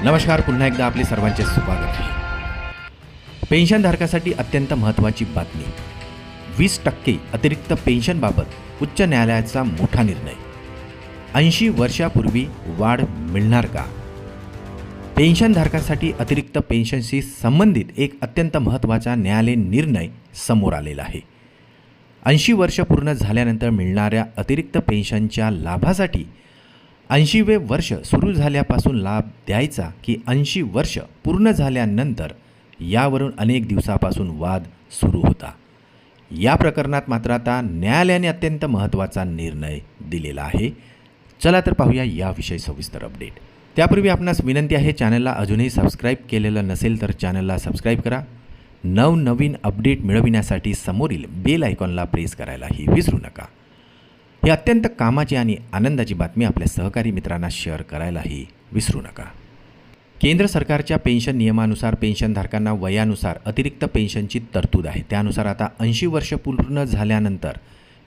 नमस्कार, पुन्हा एकदा आपले सर्वांचे स्वागत आहे। पेन्शनधारकासाठी अत्यंत महत्त्वाची बातमी। 20% अतिरिक्त पेन्शनबाबत उच्च न्यायालयाचा मोठा निर्णय। 80 वर्षापूर्वी वाढ मिळणार का? पेन्शनधारकांसाठी अतिरिक्त पेन्शनशी संबंधित एक अत्यंत महत्त्वाचा न्यायालयीन निर्णय समोर आलेला आहे। 80 वर्ष पूर्ण झाल्यानंतर मिळणाऱ्या अतिरिक्त पेन्शनच्या लाभासाठी 80वे वर्ष सुरू झाल्यापासून लाभ द्यायचा की 80 वर्ष पूर्ण झाल्यानंतर, यावरून अनेक दिवसापासून वाद सुरू होता। या प्रकरणात मात्र आता न्यायालयाने अत्यंत महत्त्वाचा निर्णय दिलेला आहे। चला तर पाहूया याविषयी सविस्तर अपडेट। त्यापूर्वी आपणास विनंती आहे, चॅनलला अजूनही सबस्क्राईब केलेलं नसेल तर चॅनलला सबस्क्राईब करा। नवनवीन अपडेट मिळविण्यासाठी समोरील बेल आयकॉनला प्रेस करायलाही विसरू नका। ही अत्यंत कामाची आणि आनंदाची बातमी आपल्या सहकारी मित्रांना शेअर करायलाही विसरू नका। केंद्र सरकारच्या पेन्शन नियमानुसार पेन्शनधारकांना वयानुसार अतिरिक्त पेन्शनची तरतूद आहे। त्यानुसार आता 80 वर्ष पूर्ण झाल्यानंतर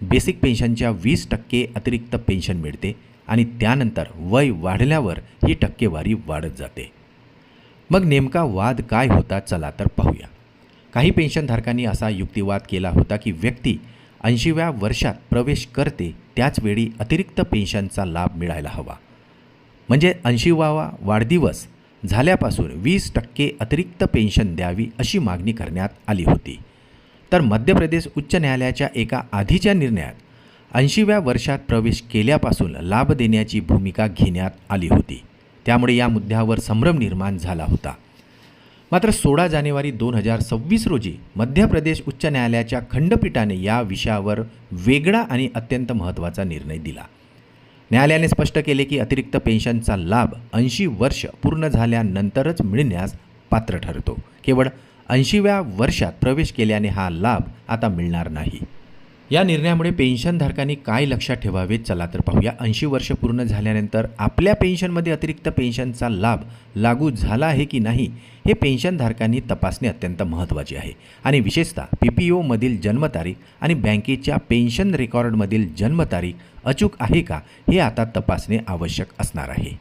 बेसिक पेन्शनच्या 20% अतिरिक्त पेन्शन मिळते आणि त्यानंतर वय वाढल्यावर ही टक्केवारी वाढत जाते। मग नेमका वाद काय होता, चला तर पाहूया। काही पेन्शनधारकांनी असा युक्तिवाद केला होता की व्यक्ती 80व्या वर्षात प्रवेश करते त्याचवेळी अतिरिक्त पेन्शनचा लाभ मिळायला हवा, म्हणजे 80वा वाढदिवस झाल्यापासून 20% अतिरिक्त पेन्शन द्यावी अशी मागणी करण्यात आली होती। तर मध्य प्रदेश उच्च न्यायालयाच्या एका आधीच्या निर्णयात 80व्या वर्षात प्रवेश केल्यापासून लाभ देण्याची भूमिका घेण्यात आली होती। त्यामुळे या मुद्द्यावर संभ्रम निर्माण झाला होता। मात्र 16 जानेवारी 2026 रोजी मध्य प्रदेश उच्च न्यायालयाच्या खंडपीठाने या विषयावर वेगळा आणि अत्यंत महत्त्वाचा निर्णय दिला। न्यायालयाने स्पष्ट केले की अतिरिक्त पेन्शनचा लाभ 80 वर्ष पूर्ण झाल्यानंतरच मिळण्यास पात्र ठरतो। केवळ 80व्या वर्षात प्रवेश केल्याने हा लाभ आता मिळणार नाही। या निर्णयामुळे पेन्शनधारकांनी काय लक्षात ठेवावे, चला तर पाहूया। 80 वर्ष पूर्ण झाल्यानंतर आपल्या पेन्शनमध्ये अतिरिक्त पेन्शनचा लाभ लागू झाला आहे की नाही हे पेन्शनधारकांनी तपासणे अत्यंत महत्त्वाचे आहे। आणि विशेषतः PPOमधील जन्मतारीख आणि बँकेच्या पेन्शन रेकॉर्डमधील जन्मतारीख अचूक आहे का हे आता तपासणे आवश्यक असणार आहे।